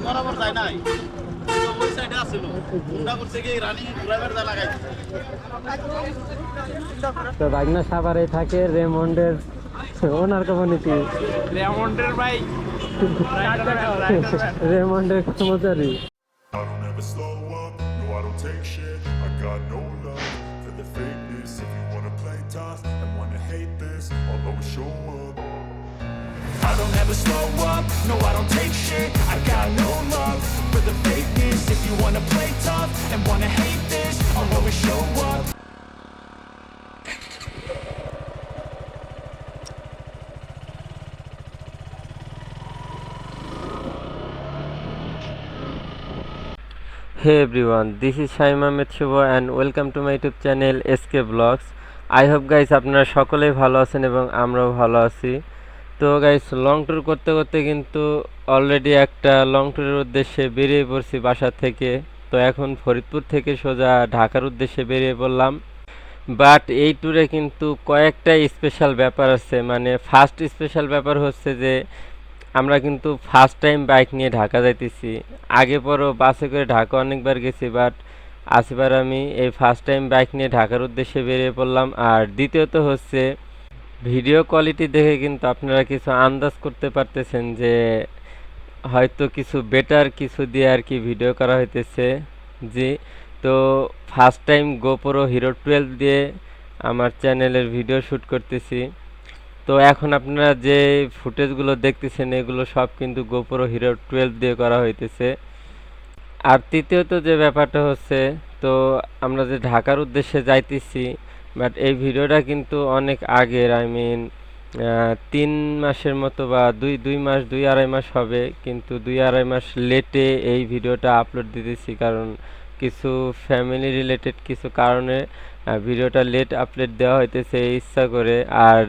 বরাবর যায় নাই ওই সাইডে আছিল গুন্ডা করছে কি রানী ড্রাইভার দা লাগাই তো বাগনা সাভারে থাকে রেমন্ডের ওনার কমিউনিটি রেমন্ডের ভাই রেমন্ডের কর্মচারী I don't ever slow up, no I don't take shit. I got no love for the fakeness. If you wanna play tough and wanna hate this, I'll always show up. I don't ever slow up, no I don't take shit. I got no love for the fakeness. If you wanna play tough and wanna hate this, I'll always show up. Hey everyone, this is Shaim Ahmed Shubho and welcome to my YouTube channel SK Vlogs. I hope guys আপনারা সকলেই ভালো আছেন এবং আমরাও ভালো আছি। তো guys long tour করতে করতে কিন্তু অলরেডি একটা লং ট্যুরের উদ্দেশ্যে বেরিয়ে পড়ছি বাসা থেকে। তো এখন ফরিদপুর থেকে সোজা ঢাকার উদ্দেশ্যে বেরিয়ে পড়লাম। বাট এই ট্যুরে কিন্তু কয়েকটা স্পেশাল ব্যাপার আছে, মানে ফার্স্ট স্পেশাল ব্যাপার হচ্ছে যে আমরা কিন্তু ফার্স্ট টাইম বাইক নিয়ে ঢাকা যাইতেছি। আগে পরও বাসে করে ঢাকা অনেকবার গেছি, বাট আসবার আমি এই ফার্স্ট টাইম বাইক নিয়ে ঢাকার উদ্দেশ্যে বেরিয়ে পড়লাম। আর দ্বিতীয়ত হচ্ছে ভিডিও কোয়ালিটি দেখে কিন্তু আপনারা কিছু আন্দাজ করতে পারতেছেন যে হয়তো কিছু বেটার কিছু দিয়ে আর কি ভিডিও করা হইতেছে। জি, তো ফার্স্ট টাইম গোপ্রো হিরো 12 দিয়ে আমার চ্যানেলের ভিডিও শ্যুট করতেছি। তো এখন আপনারা যে ফুটেজগুলো দেখতেছেন এগুলো সব কিন্তু গোপ্রো হিরো 12 দিয়ে করা হইতেছে। আর তৃতীয়ত যে ব্যাপারটা হচ্ছে, তো আমরা যে ঢাকার উদ্দেশ্যে যাইতেছি, বাট এই ভিডিওটা কিন্তু অনেক আগের, আই মিন 3 মাসের মতো বা দুই মাস 2-2.5 মাস হবে, কিন্তু 2-2.5 মাস লেটে এই ভিডিওটা আপলোড দিতেছি, কারণ কিছু ফ্যামিলি রিলেটেড কিছু কারণে ভিডিওটা লেট আপলোড দেওয়া হইতেছে ইচ্ছা করে। আর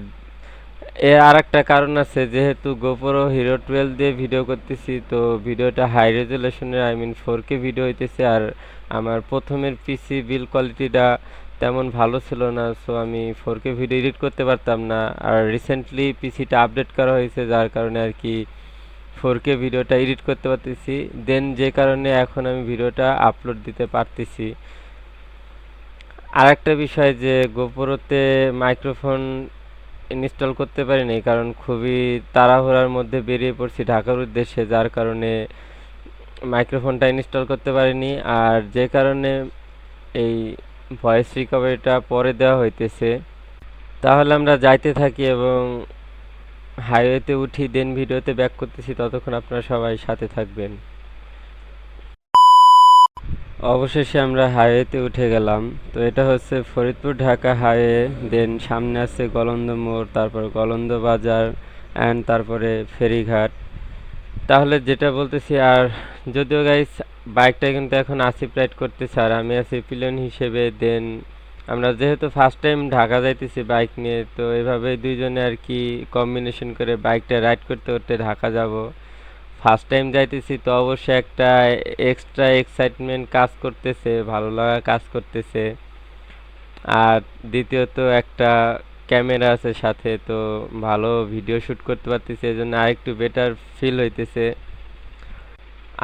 এর আর একটা কারণ আছে, যেহেতু গোপ্রো হিরো 12 দিয়ে ভিডিও করতেছি, তো ভিডিওটা হাই রেজুলেশনের, আই মিন 4K ভিডিও হইতেছে। আর আমার প্রথমের পিসি বিল কোয়ালিটিটা তেমন ভালো ছিল না, সো আমি 4K ভিডিও এডিট করতে পারতাম না। আর রিসেন্টলি পিসিটা আপডেট করা হয়েছে, যার কারণে আর কি 4K ভিডিওটা এডিট করতে পারতেছি, দেন যে কারণে এখন আমি ভিডিওটা আপলোড দিতে পারতেছি। আর একটা বিষয় যে গোপ্রোতে মাইক্রোফোন ইনস্টল করতে পারিনি, কারণ খুবই তাড়াহুড়ার মধ্যে বেরিয়ে পড়ছি ঢাকার উদ্দেশ্যে, যার কারণে মাইক্রোফোনটা ইনস্টল করতে পারিনি। আর যে কারণে এই ভয়েস রিকভারিটা পরে দেওয়া হইতেছে। তাহলে আমরা যাইতে থাকি এবং হাইওয়েতে উঠি, দেন ভিডিওতে ব্যাক করতেছি, ততক্ষণ আপনারা সবাই সাথে থাকবেন। অবশেষে আমরা হাইওয়েতে উঠে গেলাম। তো এটা হচ্ছে ফরিদপুর ঢাকা হাইওয়ে, দেন সামনে আছে গলন্দ মোড়, তারপর গলন্দ বাজার অ্যান্ড তারপরে ফেরিঘাট। তাহলে যেটা বলতেছি, আর যদিও গাইস বাইকটা কিন্তু এখন আসিফ রাইড করতেছে আর আমি আছি পিলিয়ন হিসেবে। দেন আমরা যেহেতু ফার্স্ট টাইম ঢাকা যাইতেছি বাইক নিয়ে, তো এভাবে দুইজনে আর কি কম্বিনেশন করে বাইকটা রাইড করতে করতে ঢাকা যাব। ফার্স্ট টাইম যাইতেছি, তো অবশ্যই একটা এক্সট্রা এক্সাইটমেন্ট কাজ করতেছে, ভালো লাগা কাজ করতেছে। আর দ্বিতীয়ত একটা ক্যামেরা আছে সাথে, তো ভালো ভিডিও শ্যুট করতে পারতেছি, এই জন্য আরেকটু বেটার ফিল হইতেছে।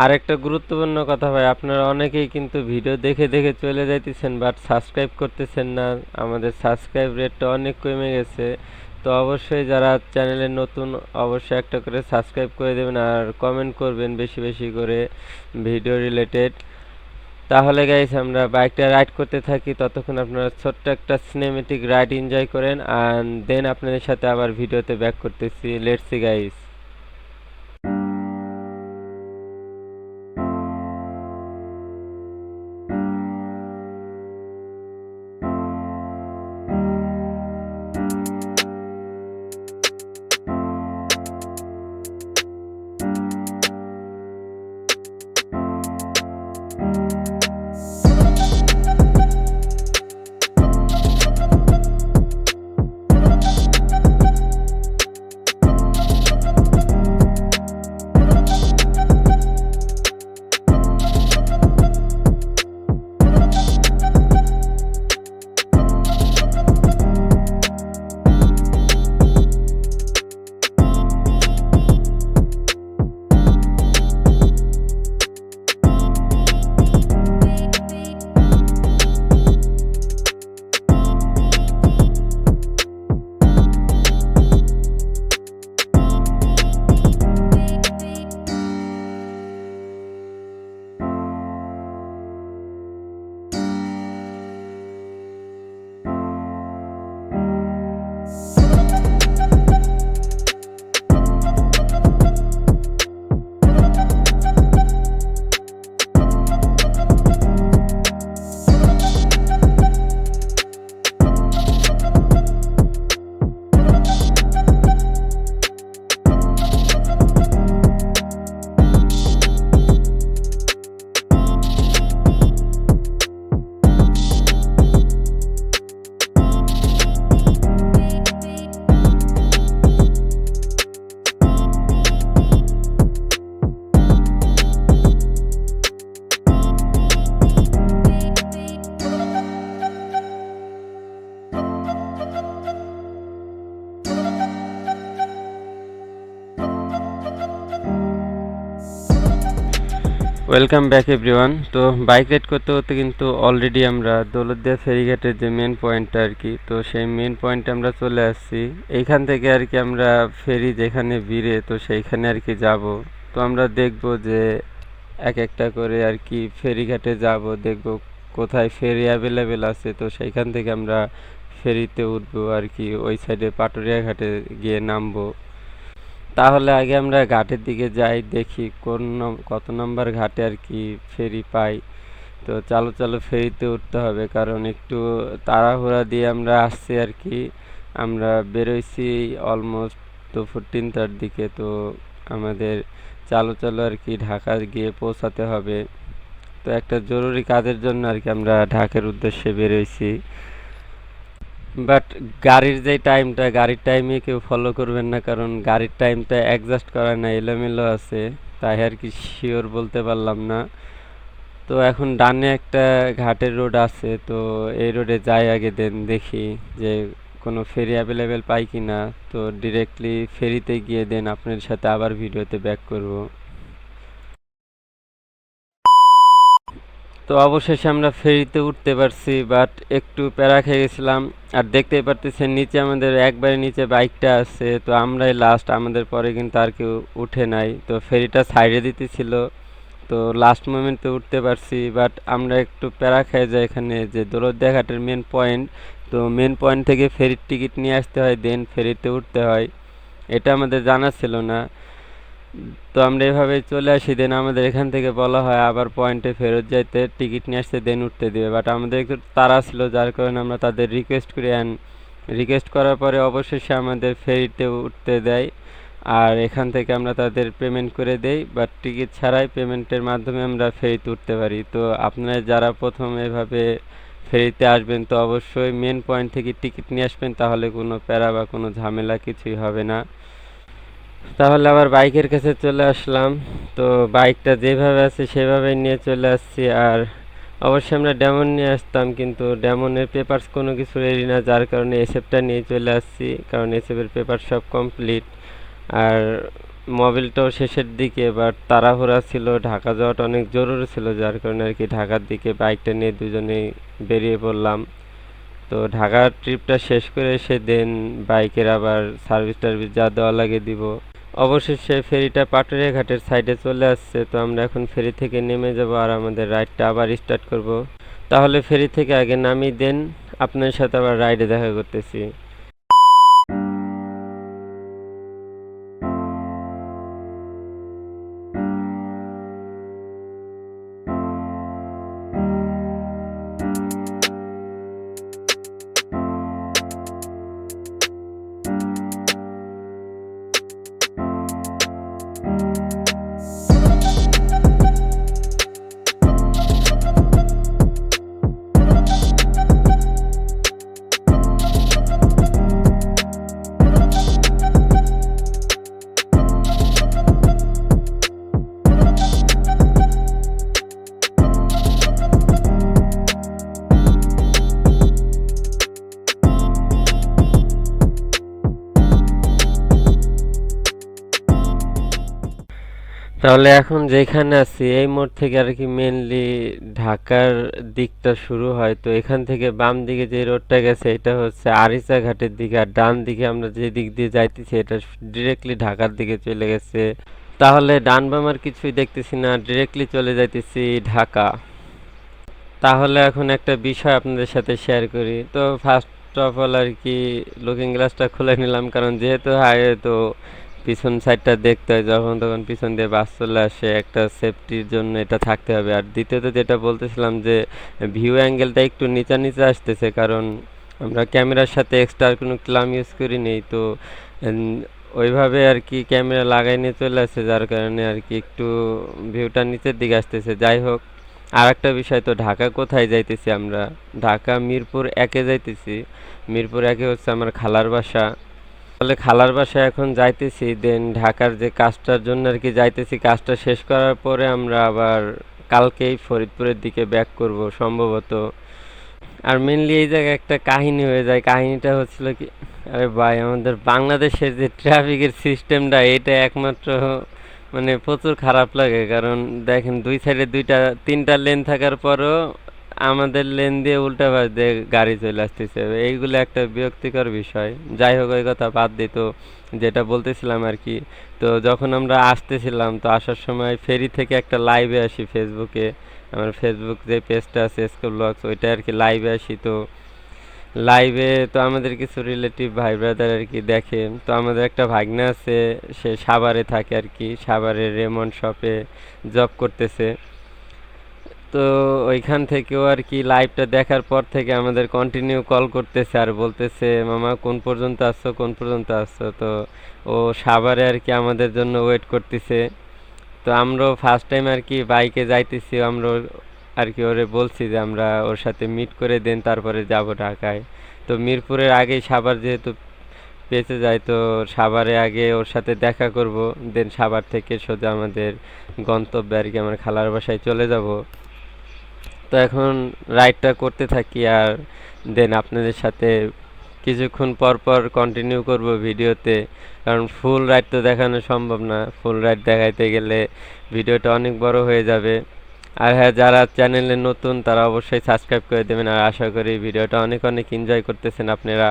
আর একটা গুরুত্বপূর্ণ কথা ভাই, আপনারা অনেকেই কিন্তু ভিডিও দেখে দেখে চলে যাইতেছেন, বাট সাবস্ক্রাইব করতেছেন না। আমাদের সাবস্ক্রাইব রেটটা অনেক কমে গেছে। তো অবশ্যই যারা চ্যানেলে নতুন, অবশ্যই একটা করে সাবস্ক্রাইব করে দেবেন আর কমেন্ট করবেন বেশি বেশি করে ভিডিও রিলেটেড। তাহলে গাইস আমরা বাইকটা রাইড করতে থাকি, ততক্ষণ আপনারা ছোট্ট একটা সিনেমেটিক রাইড এনজয় করেন, অ্যান্ড দেন আপনাদের সাথে আবার ভিডিওতে ব্যাক করতেছি। Let's see guys. Welcome back everyone. তো বাইক রাইড করতে করতে কিন্তু অলরেডি আমরা দৌলতদিয়া ফেরিঘাটের যে মেন পয়েন্টটা আর কি, তো সেই মেন পয়েন্টে আমরা চলে আসছি। এইখান থেকে আর কি আমরা ফেরি যেখানে ভিড়ে তো সেইখানে আর কি যাব। তো আমরা দেখব যে এক একটা করে আর কি ফেরিঘাটে যাব, দেখব কোথায় ফেরি অ্যাভেলেবেল আছে, তো সেইখান থেকে আমরা ফেরিতে উঠবো আর কি, ওই সাইডে পাটুরিয়া ঘাটে গিয়ে নামবো। তাহলে আগে আমরা ঘাটের দিকে যাই, দেখি কত নম্বর ঘাটে আর কি ফেরি পাই। তো চালু চালু ফেরিতে উঠতে হবে, কারণ একটু তাড়াহুড়া দিয়ে আমরা আসছি আর কি। আমরা বেরোইছি অলমোস্ট দুপুর 3টার দিকে। তো আমাদের চালু চালু আর কি ঢাকা গিয়ে পৌঁছাতে হবে। তো একটা জরুরি কাজের জন্য আর কি আমরা ঢাকার উদ্দেশ্যে বেরোইছি। বাট গাড়ির যে টাইমটা, গাড়ির টাইমে কেউ ফলো করবেন না, কারণ গাড়ির টাইমটা অ্যাডজাস্ট করা না, এলোমেলো আছে, তাই আর কি শিওর বলতে পারলাম না। তো এখন ডানে একটা ঘাটের রোড আছে, তো এই রোডে যাই আগে, দেন দেখি যে কোনো ফেরি অ্যাভেলেবেল পাই কি না। তো ডিরেক্টলি ফেরিতে গিয়ে দেন আপনার সাথে আবার ভিডিওতে ব্যাক করব। তো অবশেষে আমরা ফেরিতে উঠতে পারছি, বাট একটু প্যারা খেয়ে গেছিলাম। আর দেখতেই পারতেছেন নিচে আমাদের একবারে নিচে বাইকটা আছে, তো আমরাই লাস্ট, আমাদের পরে কিন্তু আর কেউ উঠে নাই। তো ফেরিটা সাইডে দিতেছিল, তো লাস্ট মোমেন্টে উঠতে পারছি। বাট আমরা একটু প্যারা খেয়ে যাই এখানে, যে দৌলতদিয়া ঘাটের মেন পয়েন্ট, তো মেন পয়েন্ট থেকে ফেরির টিকিট নিয়ে আসতে হয়, দেন ফেরিতে উঠতে হয়। এটা আমাদের জানা ছিল না। তো আমরা এভাবেই চলে আসি, দেন আমাদের এখান থেকে বলা হয় আবার পয়েন্টে ফেরত যাইতে, টিকিট নিয়ে আসতে, দেন উঠতে দেবে। বাট আমাদের একটু তাড়া ছিল, যার কারণে আমরা তাদের রিকোয়েস্ট করি, অ্যান্ড রিকোয়েস্ট করার পরে অবশেষে আমাদের ফেরিতে উঠতে দেয়। আর এখান থেকে আমরা তাদের পেমেন্ট করে দেই, বাট টিকিট ছাড়াই পেমেন্টের মাধ্যমে আমরা ফেরিতে উঠতে পারি। তো আপনারা যারা প্রথম এভাবে ফেরিতে আসবেন, তো অবশ্যই মেন পয়েন্ট থেকে টিকিট নিয়ে আসবেন, তাহলে কোনো প্যারা বা কোনো ঝামেলা কিছুই হবে না। তাহলে আবার বাইকের কাছে চলে আসলাম। তো বাইকটা যেভাবে আছে সেভাবেই নিয়ে চলে আসছি। আর অবশ্যই আমরা ডেমন নিয়ে আসতাম, কিন্তু ডেমনের পেপারস কোনো কিছু রেডি না, যার কারণে এসএফটা নিয়ে চলে আসছি, কারণ এসএফের পেপার সব কমপ্লিট। আর মোবিলটাও শেষের দিকে, বাট তাড়াহুড়া ছিল, ঢাকা যাওয়াটা অনেক জরুরি ছিল, যার কারণে আর কি ঢাকার দিকে বাইকটা নিয়ে দুজনেই বেরিয়ে পড়লাম। তো ঢাকার ট্রিপটা শেষ করে এসে দেন বাইকের আবার সার্ভিস টার্ভিস যা দেওয়া লাগে দিব। অবশেষে ফেরিটা পাটুরিয়া ঘাটের সাইডে চলে আসছে। তো আমরা এখন ফেরি থেকে নেমে যাব আর আমাদের রাইডটা আবার স্টার্ট করব। তাহলে ফেরি থেকে আগে নামিয়ে দেন আপনার সাথে আবার রাইডে দেখা করতেছি। তাহলে এখন যেখানে আছি এই মোড় থেকে আর কি মেনলি ঢাকার দিকটা শুরু হয়। তো এখান থেকে বাম দিকে যে রোডটা গেছে এটা হচ্ছে আরিচা ঘাটের দিকে, আর ডান দিকে আমরা যে দিক দিয়ে যাইতেছি এটা ডিরেক্টলি ঢাকার দিকে চলে গেছে। তাহলে ডান বাম আর কিছুই দেখতেছি না, ডিরেক্টলি চলে যাইতেছি ঢাকা। তাহলে এখন একটা বিষয় আপনাদের সাথে শেয়ার করি। তো ফার্স্ট অফ অল আর কি লুকিং গ্লাসটা খুলে নিলাম, কারণ যেহেতু হাইওয়ে, তো পিছন সাইডটা দেখতে হয়, যখন তখন পিছন দিয়ে বাস চলে আসে, একটা সেফটির জন্য এটা থাকতে হবে। আর দ্বিতীয়ত যেটা বলতেছিলাম যে ভিউ অ্যাঙ্গেলটা একটু নিচা নিচে আসতেছে, কারণ আমরা ক্যামেরার সাথে এক্সট্রা কোনো ক্লাম ইউজ করি নেই। তো ওইভাবে আর কি ক্যামেরা লাগাই নিয়ে চলে আসছে, যার কারণে আর কি একটু ভিউটা নিচের দিকে আসতেছে। যাই হোক, আর একটা বিষয়, তো ঢাকা কোথায় যাইতেছি আমরা? ঢাকা মিরপুর 1-এ যাইতেছি। মিরপুর 1-এ হচ্ছে আমার খালার বাসা। তাহলে খালার বাসায় এখন যাইতেছি, দেন ঢাকার যে কাজটার জন্য আর কি যাইতেছি, কাজটা শেষ করার পরে আমরা আবার কালকেই ফরিদপুরের দিকে ব্যাক করব সম্ভবত। আর মেনলি এই জায়গায় একটা কাহিনী হয়ে যায়। কাহিনীটা হচ্ছিল কি, আরে ভাই, আমাদের বাংলাদেশের যে ট্রাফিকের সিস্টেমটা, এটা একমাত্র মানে প্রচুর খারাপ লাগে, কারণ দেখেন দুই সাইডে দুইটা তিনটা লেন থাকার পরও আমাদের লেন দিয়ে উল্টা পাশ দিয়ে গাড়ি চলে আসতেছে, এইগুলো একটা বিরক্তিকর বিষয়। যাই হোক, ওই কথা বাদ দিই। তো যেটা বলতেছিলাম আর কি, তো যখন আমরা আসতেছিলাম, তো আসার সময় ফেরি থেকে একটা লাইভে আসি ফেসবুকে, আমার ফেসবুক যে পেজটা আছে এসকে ব্লগস, ওইটা আর কি লাইভে আসি। তো লাইভে তো আমাদের কিছু রিলেটিভ ভাই ব্রাদার আর কি দেখে। তো আমাদের একটা ভাগ্নে আছে, সে সাভারে থাকে আর কি, সাভারের রেমন্ড শপে জব করতেছে। তো ওইখান থেকেও আর কি লাইভটা দেখার পর থেকে আমাদের কন্টিনিউ কল করতেছে আর বলতেছে, মামা কোন পর্যন্ত আসছো, কোন পর্যন্ত আসছো। তো ও সাভারে আর কি আমাদের জন্য ওয়েট করতেছে। তো আমরাও ফার্স্ট টাইম আর কি বাইকে যাইতেছি, আমরা আর কি ওরে বলছি যে আমরা ওর সাথে মিট করে দেন, তারপরে যাব ঢাকায়। তো মিরপুরের আগেই সাভার যেহেতু পেঁচে যায়, তো সাভারে আগে ওর সাথে দেখা করব, দেন সাভার থেকে সোজা আমাদের গন্তব্যে আর কি আমার খালার বাসায় চলে যাব। তো এখন রাইডটা করতে থাকি, আর দেন আপনাদের সাথে কিছুক্ষণ পর পর কন্টিনিউ করব ভিডিওতে, কারণ ফুল রাইড তো দেখানো সম্ভব না। ফুল রাইড দেখাইতে গেলে ভিডিওটা অনেক বড় হয়ে যাবে। আর হ্যাঁ, যারা চ্যানেলে নতুন তারা অবশ্যই সাবস্ক্রাইব করে দেবেন, আর আশা করি ভিডিওটা অনেক অনেক এনজয় করতেছেন আপনারা।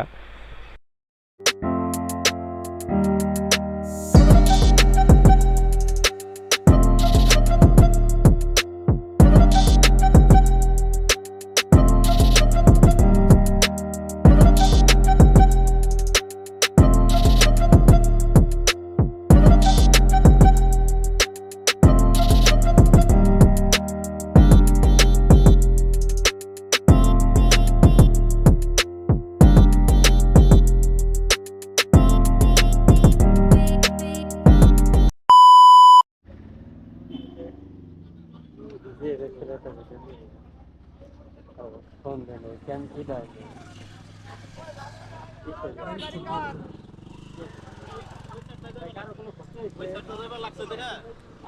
ওই সাইডটা যাইবার লাগছে দেখা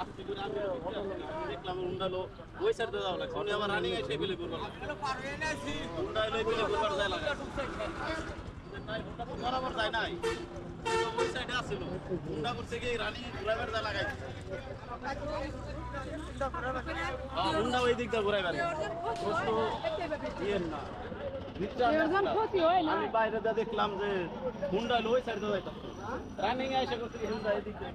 আস্তে করে আমি দেখলাম হুন্ডালো ওই সাইডটা যাওয়া লাগছে, উনি আবার রানিং এসে বিলে করবার লাগছে, হুন্ডা এলে বিলে করবার যায় লাগছে নাই, হুন্ডা তো বরাবর যায় নাই, তো ওই সাইডে আসছিল হুন্ডা করছে কি রানিং ড্রাইভার যা লাগাইছে, হুন্ডা ওই দিক দিয়ে ঘুরাইবার প্রশ্ন ইয়ের না আমি বাইরে যা দেখলাম যে হুন্ডা ওই সাইডে যাইতাম রানিং এসে করছে কি হুন্ডা এদিক দিয়ে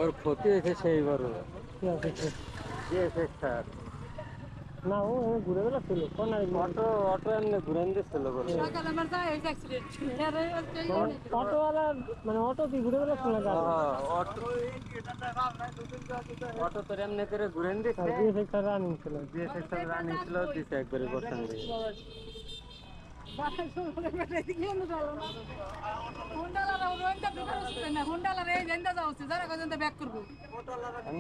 ওর ক্ষতি হয়েছে সেই বড় না, ও ঘুরে বেড়াচ্ছিল অটো অটো এমনি ঘুরেন দিচ্ছিল বলে অটোওয়ালা, মানে অটো দিয়ে ঘুরে বেড়াচ্ছিল না, অটো তো এমনি করে ঘুরেন দিচ্ছে, জিএসএক্স রানিং ছিল, জিএসএক্স রানিং ছিল, দিছে একবারে বসান দিয়ে।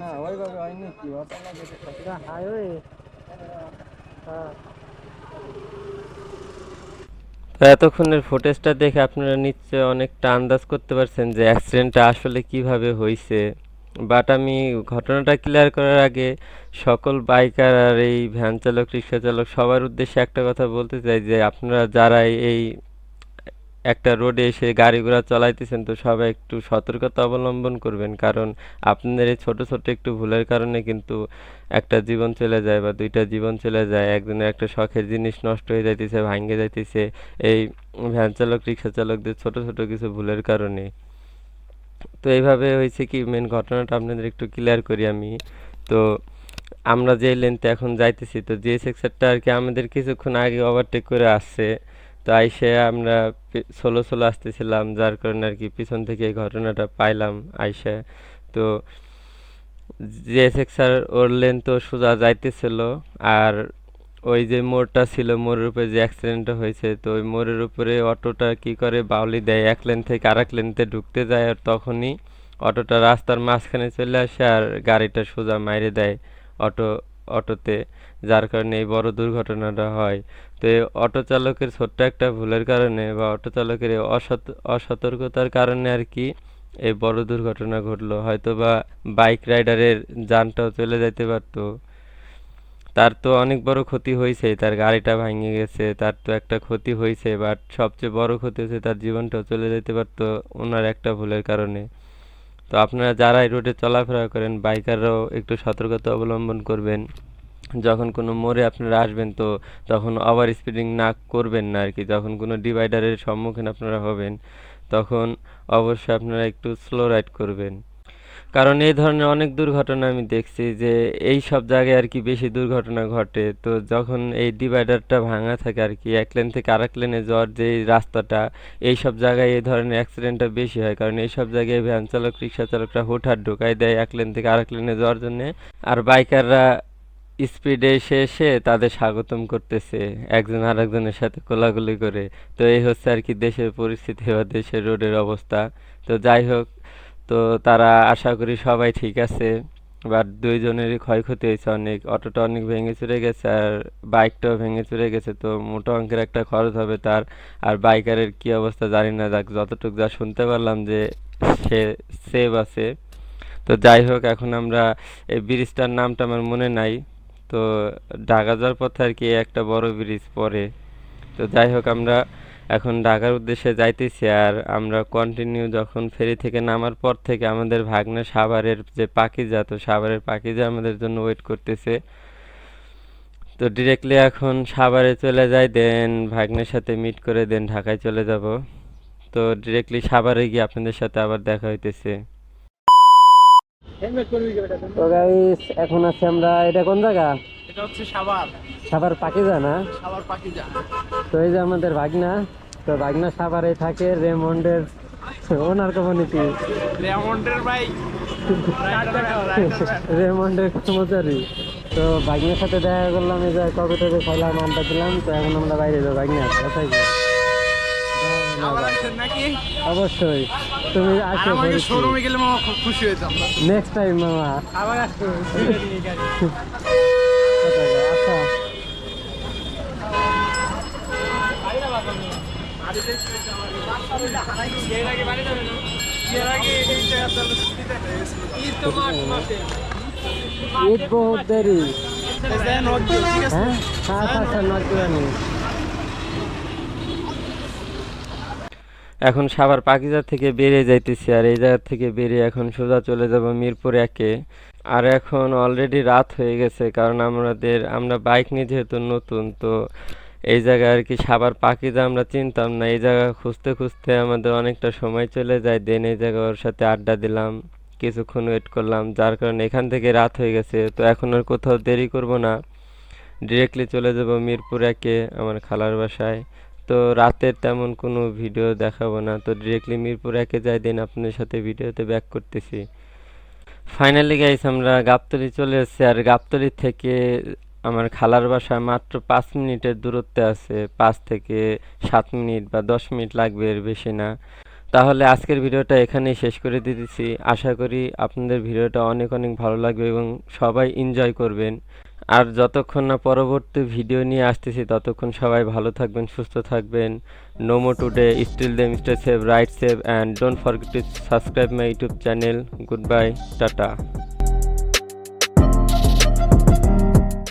না ওইভাবে হয়নি কি, হাইওয়ে। তো এতক্ষণের ফুটেজটা দেখে আপনারা নিশ্চয়ই অনেকটা আন্দাজ করতে পারছেন যে অ্যাক্সিডেন্টটা আসলে কিভাবে হয়েছে। বাট আমি ঘটনাটা ক্লিয়ার করার আগে সকল বাইকার আর এই ভ্যান চালক, রিক্সা চালক সবার উদ্দেশ্যে একটা কথা বলতে চাই যে আপনারা যারা এই একটা রোডে এসে গাড়ি ঘোড়া চালাইতেছেন, তো সবাই একটু সতর্কতা অবলম্বন করবেন, কারণ আপনাদের এই ছোট ছোট একটু ভুলের কারণে কিন্তু একটা জীবন চলে যায় বা দুইটা জীবন চলে যায়, একজনের একটা শখের জিনিস নষ্ট হয়ে যাইতেছে, ভাঙ্গে যাইতেছে এই ভ্যান চালক, রিক্সা চালকদের ছোট ছোট কিছু ভুলের কারণে। তো এইভাবে হয়েছে কি, মেন ঘটনাটা আপনাদের একটু ক্লিয়ার করি আমি। তো আমরা যে লেনতে এখন যাইতেছি, তো যে সেকশনটা আর কি আমাদের কিছুক্ষণ আগে ওভারটেক করে আসছে। তো আইসে আমরা সোলো সোলো আসতেছিলাম, যার কারণে আর কি পিছন থেকে এই ঘটনাটা পাইলাম আইসে। তো জিএসএক্স আর ওর লেন তো সোজা যাইতেছিল, আর ওই যে মোড়টা ছিল, মোড়ের উপরে যে অ্যাক্সিডেন্টটা হয়েছে, তো ওই মোড়ের উপরে অটোটা কি করে বাউলি দেয়, এক লেন থেকে আরেক লেনতে ঢুকতে যায়, আর তখনই অটোটা রাস্তার মাঝখানে চলে আসে আর গাড়িটা সোজা মাইরে দেয় অটো অটোতে, যার কারণে এই বড় দুর্ঘটনাটা হয়। তো এই অটো চালকের ছোট্ট একটা ভুলের কারণে বা অটো চালকের এই অসতর্কতার কারণে আর কি এই বড় দুর্ঘটনা ঘটলো। হয়তোবা বাইক রাইডারের জানটাও চলে যেতে পারতো। তার তো অনেক বড় ক্ষতি হয়েছে, তার গাড়িটা ভেঙে গেছে, তার তো একটা ক্ষতি হয়েছে, বাট সবচেয়ে বড় ক্ষতি হচ্ছে তার জীবনটাও চলে যেতে পারতো ওনার একটা ভুলের কারণে। তো আপনারা যারা এই রোডে চলাফেরা করেন বাইকাররাও একটু সতর্কতা অবলম্বন করবেন। যখন কোনো মোড়ে আপনারা আসবেন তো তখন ওভার স্পিডিং না করবেন না আর কি। যখন কোনো ডিভাইডারের সম্মুখীন আপনারা হবেন তখন অবশ্যই আপনারা একটু স্লো রাইড করবেন। কারণ এই ধরনের অনেক দুর্ঘটনা আমি দেখছি যে এই সব জায়গায় আর কি বেশি দুর্ঘটনা ঘটে। তো যখন এই ডিভাইডারটা ভাঙা থাকে আর কি, এক লেন থেকে আরেক লেনে যাওয়ার যে রাস্তাটা, এই সব জায়গায় এই ধরনের অ্যাক্সিডেন্টটা বেশি হয়। কারণ এই সব জায়গায় ভ্যান চালক রিক্সা চালকরা হুটহাট ঢুকাই দেয় এক লেন থেকে আরেক লেনে যাওয়ার জন্যে। আর বাইকাররা স্পিডে এসে এসে তাদের স্বাগতম করতেছে একজন আরেকজনের সাথে কোলাকুলি করে। তো এই হচ্ছে আর কি দেশের পরিস্থিতি বা দেশের রোডের অবস্থা। তো যাই হোক, তো তারা আশা করি সবাই ঠিক আছে, বাট দুইজনেরই ক্ষয়ক্ষতি হয়েছে অনেক। অটোটা অনেক ভেঙে চুরে গেছে আর বাইকটাও ভেঙে চুরে গেছে। তো মোটা অঙ্কের একটা খরচ হবে তার। আর বাইকারের কি অবস্থা জানি না, যাক যতটুকু যা শুনতে পারলাম যে সে সেভ আছে। তো যাই হোক, এখন আমরা এই ব্রিজটার নামটা আমার মনে নাই। তো ঢাকা যাওয়ার পথে আর কি একটা বড় ব্রিজ পড়ে। তো যাই হোক, আমরা এখন ঢাকার উদ্দেশ্যে যাইতেছি। আর আমরা কন্টিনিউ যখন ফেরি থেকে নামার পর থেকে আমাদের ভাগ্নে সাভারের যে পাখিজা, তো সাভারের পাখিজা আমাদের জন্য ওয়েট করতেছে। তো ডিরেক্টলি এখন সাভারে চলে যাই, দেন ভাগ্নের সাথে মিট করে দেন ঢাকায় চলে যাব। তো ডিরেক্টলি সাভারে গিয়ে আপনাদের সাথে আবার দেখা হইতেছে। তো গাইস, এখন আছি আমরা, এটা কোন জায়গা? এটা হচ্ছে সাভার, সাভার পাখিজা না? সাভার পাখিজা। তো এই যে আমাদের ভাগনা, তো ভাগনা সাভারে থাকে, রেমন্ডের ওনার কমিউনিটি, রেমন্ডের ভাই, রেমন্ডের কর্মচারী। তো ভাগ্নের সাথে দেখা করলাম, এই যে কবে থেকে খাইলাম, আড্ডা দিলাম। তো এখন আমরা বাইরে যাবো। ভাগ্না কোথায় যাবো? নাকি অবশ্যই তুমি আসো, শোরুমে গেলে মামা খুব খুশি হইতাম। নেক্সট টাইম মামা আবার আসতো আচ্ছা। ঈদ বহুত দেরি, হ্যাঁ আচ্ছা আচ্ছা, নট দিবানি। এখন সাভার পাখিজা থেকে বেরিয়ে যাইতেছি। আর এই জায়গা থেকে বেরিয়ে এখন সোজা চলে যাব মিরপুর 1-এ। আর এখন অলরেডি রাত হয়ে গেছে, কারণ আমরা বাইক নিয়ে যেহেতু নতুন, তো এই জায়গায় আর কি সাভার পাখিজা আমরা চিনতাম না। এই জায়গা খুঁজতে খুঁজতে আমাদের অনেকটা সময় চলে যায়। দেন এই জায়গায় ওর সাথে আড্ডা দিলাম, কিছুক্ষণ ওয়েট করলাম, যার কারণে এখান থেকে রাত হয়ে গেছে। তো এখন আর কোথাও দেরি করব না, ডিরেক্টলি চলে যাব মিরপুর 1-এ আমার খালার বাসায়। তো রাতের তেমন কোনো ভিডিও দেখাবো না, তো ডিরেক্টলি মিরপুর 1-এ যাই, দেন আপনাদের সাথে ভিডিওতে ব্যাক করতেছি। ফাইনালি গাইস, আমরা গাবতলী চলে এসেছি। আর গাবতলী থেকে আমার খালার বাসা মাত্র 5 মিনিটের দূরত্বে আছে। 5 থেকে 7 মিনিট বা 10 মিনিট লাগবে, এর বেশি না। তাহলে আজকের ভিডিওটা এখানেই শেষ করে দিতেছি। আশা করি আপনাদের ভিডিওটা অনেক অনেক ভালো লাগবে এবং সবাই এনজয় করবেন। আর যতক্ষণ না পরবর্তী ভিডিও নিয়ে আসতেছি ততক্ষণ সবাই ভালো থাকবেন, সুস্থ থাকবেন। No more today, till then, stay safe, right safe, and don't forget to subscribe my YouTube channel. Good bye, tata.